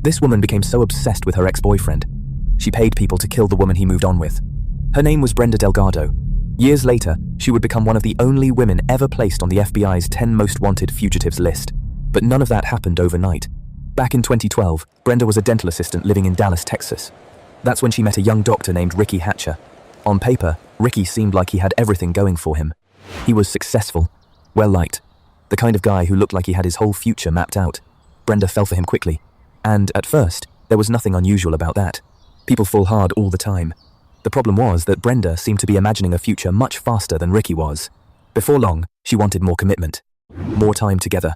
This woman became so obsessed with her ex-boyfriend. She paid people to kill the woman he moved on with. Her name was Brenda Delgado. Years later, she would become one of the only women ever placed on the FBI's 10 most wanted fugitives list. But none of that happened overnight. Back in 2012, Brenda was a dental assistant living in Dallas, Texas. That's when she met a young doctor named Ricky Hatcher. On paper, Ricky seemed like he had everything going for him. He was successful, well-liked, the kind of guy who looked like he had his whole future mapped out. Brenda fell for him quickly. And at first, there was nothing unusual about that. People fall hard all the time. The problem was that Brenda seemed to be imagining a future much faster than Ricky was. Before long, she wanted more commitment, more time together,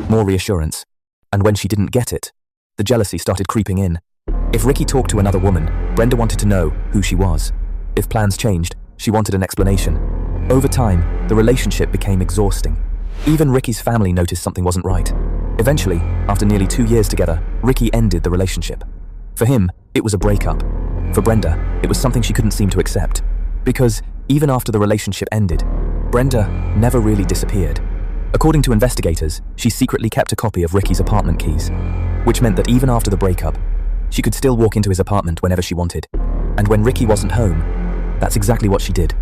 more reassurance. And when she didn't get it, the jealousy started creeping in. If Ricky talked to another woman, Brenda wanted to know who she was. If plans changed, she wanted an explanation. Over time, the relationship became exhausting. Even Ricky's family noticed something wasn't right. Eventually, after nearly 2 years together, Ricky ended the relationship. For him, it was a breakup. For Brenda, it was something she couldn't seem to accept. Because even after the relationship ended, Brenda never really disappeared. According to investigators, she secretly kept a copy of Ricky's apartment keys, which meant that even after the breakup, she could still walk into his apartment whenever she wanted. And when Ricky wasn't home, that's exactly what she did.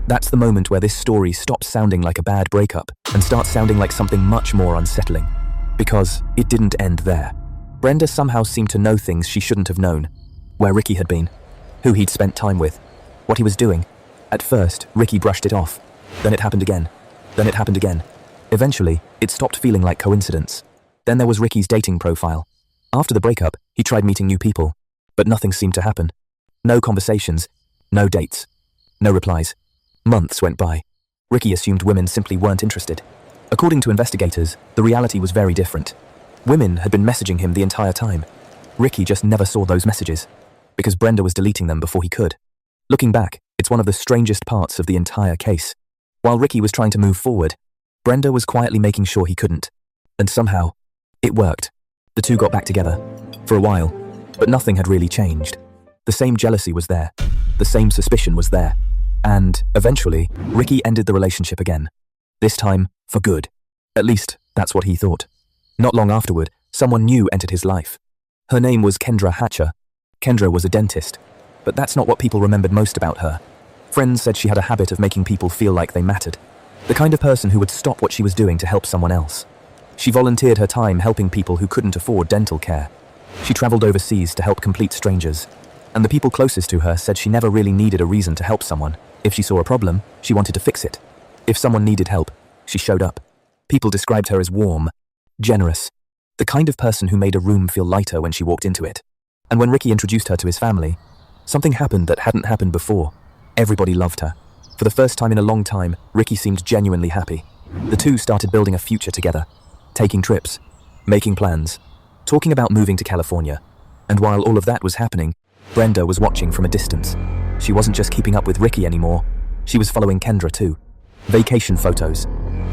That's the moment where this story stops sounding like a bad breakup and starts sounding like something much more unsettling. Because it didn't end there. Brenda somehow seemed to know things she shouldn't have known. Where Ricky had been, who he'd spent time with, what he was doing. At first, Ricky brushed it off. Then it happened again. Then it happened again. Eventually, it stopped feeling like coincidence. Then there was Ricky's dating profile. After the breakup, he tried meeting new people, but nothing seemed to happen. No conversations, no dates, no replies. Months went by. Ricky assumed women simply weren't interested. According to investigators, the reality was very different. Women had been messaging him the entire time. Ricky just never saw those messages, because Brenda was deleting them before he could. Looking back, it's one of the strangest parts of the entire case. While Ricky was trying to move forward, Brenda was quietly making sure he couldn't. And somehow, it worked. The two got back together, for a while, but nothing had really changed. The same jealousy was there, the same suspicion was there. And, eventually, Ricky ended the relationship again. This time, for good. At least, that's what he thought. Not long afterward, someone new entered his life. Her name was Kendra Hatcher. Kendra was a dentist, but that's not what people remembered most about her. Friends said she had a habit of making people feel like they mattered. The kind of person who would stop what she was doing to help someone else. She volunteered her time helping people who couldn't afford dental care. She traveled overseas to help complete strangers. And the people closest to her said she never really needed a reason to help someone. If she saw a problem, she wanted to fix it. If someone needed help, she showed up. People described her as warm, generous, the kind of person who made a room feel lighter when she walked into it. And when Ricky introduced her to his family, something happened that hadn't happened before. Everybody loved her. For the first time in a long time, Ricky seemed genuinely happy. The two started building a future together, taking trips, making plans, talking about moving to California. And while all of that was happening, Brenda was watching from a distance. She wasn't just keeping up with Ricky anymore. She was following Kendra too. Vacation photos,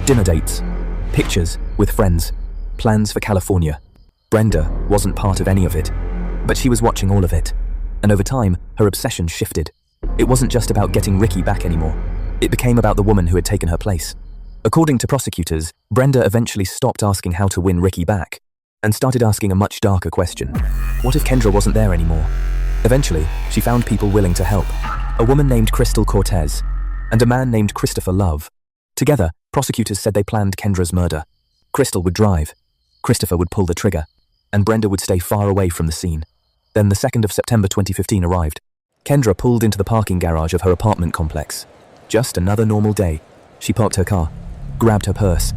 dinner dates, pictures with friends, plans for California. Brenda wasn't part of any of it, but she was watching all of it. And over time, her obsession shifted. It wasn't just about getting Ricky back anymore. It became about the woman who had taken her place. According to prosecutors, Brenda eventually stopped asking how to win Ricky back and started asking a much darker question. What if Kendra wasn't there anymore? Eventually, she found people willing to help. A woman named Crystal Cortez and a man named Christopher Love. Together, prosecutors said they planned Kendra's murder. Crystal would drive, Christopher would pull the trigger, and Brenda would stay far away from the scene. Then the 2nd of September 2015 arrived. Kendra pulled into the parking garage of her apartment complex. Just another normal day. She parked her car, grabbed her purse,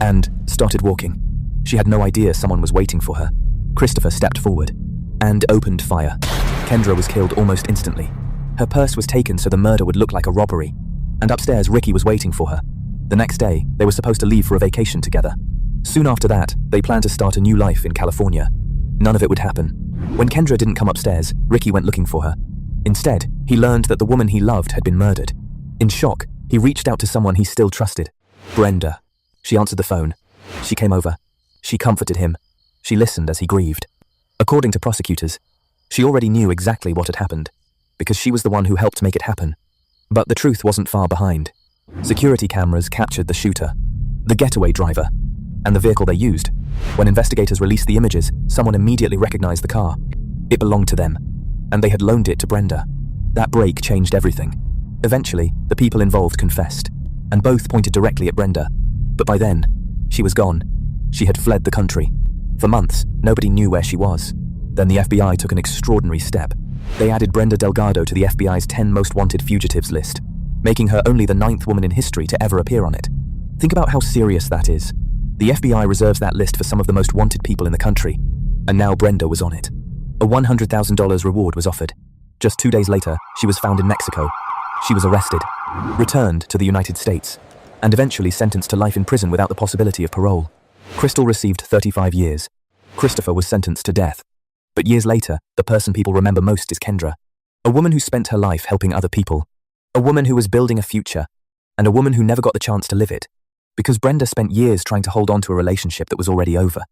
and started walking. She had no idea someone was waiting for her. Christopher stepped forward and opened fire. Kendra was killed almost instantly. Her purse was taken so the murder would look like a robbery. And upstairs, Ricky was waiting for her. The next day, they were supposed to leave for a vacation together. Soon after that, they planned to start a new life in California. None of it would happen. When Kendra didn't come upstairs, Ricky went looking for her. Instead, he learned that the woman he loved had been murdered. In shock, he reached out to someone he still trusted. Brenda. She answered the phone. She came over. She comforted him. She listened as he grieved. According to prosecutors, she already knew exactly what had happened, because she was the one who helped make it happen. But the truth wasn't far behind. Security cameras captured the shooter, the getaway driver, and the vehicle they used When investigators released the images, someone immediately recognized the car. It belonged to them, and they had loaned it to Brenda. That break changed everything. Eventually, the people involved confessed, and both pointed directly at Brenda. But by then, she was gone. She had fled the country. For months, nobody knew where she was. Then the FBI took an extraordinary step. They added Brenda Delgado to the FBI's 10 most wanted fugitives list, making her only the 9th woman in history to ever appear on it. Think about how serious that is. The FBI reserves that list for some of the most wanted people in the country, and now Brenda was on it. A $100,000 reward was offered. Just 2 days later, she was found in Mexico. She was arrested, returned to the United States, and eventually sentenced to life in prison without the possibility of parole. Crystal received 35 years. Christopher was sentenced to death. But years later, the person people remember most is Kendra, a woman who spent her life helping other people, a woman who was building a future, and a woman who never got the chance to live it, because Brenda spent years trying to hold on to a relationship that was already over.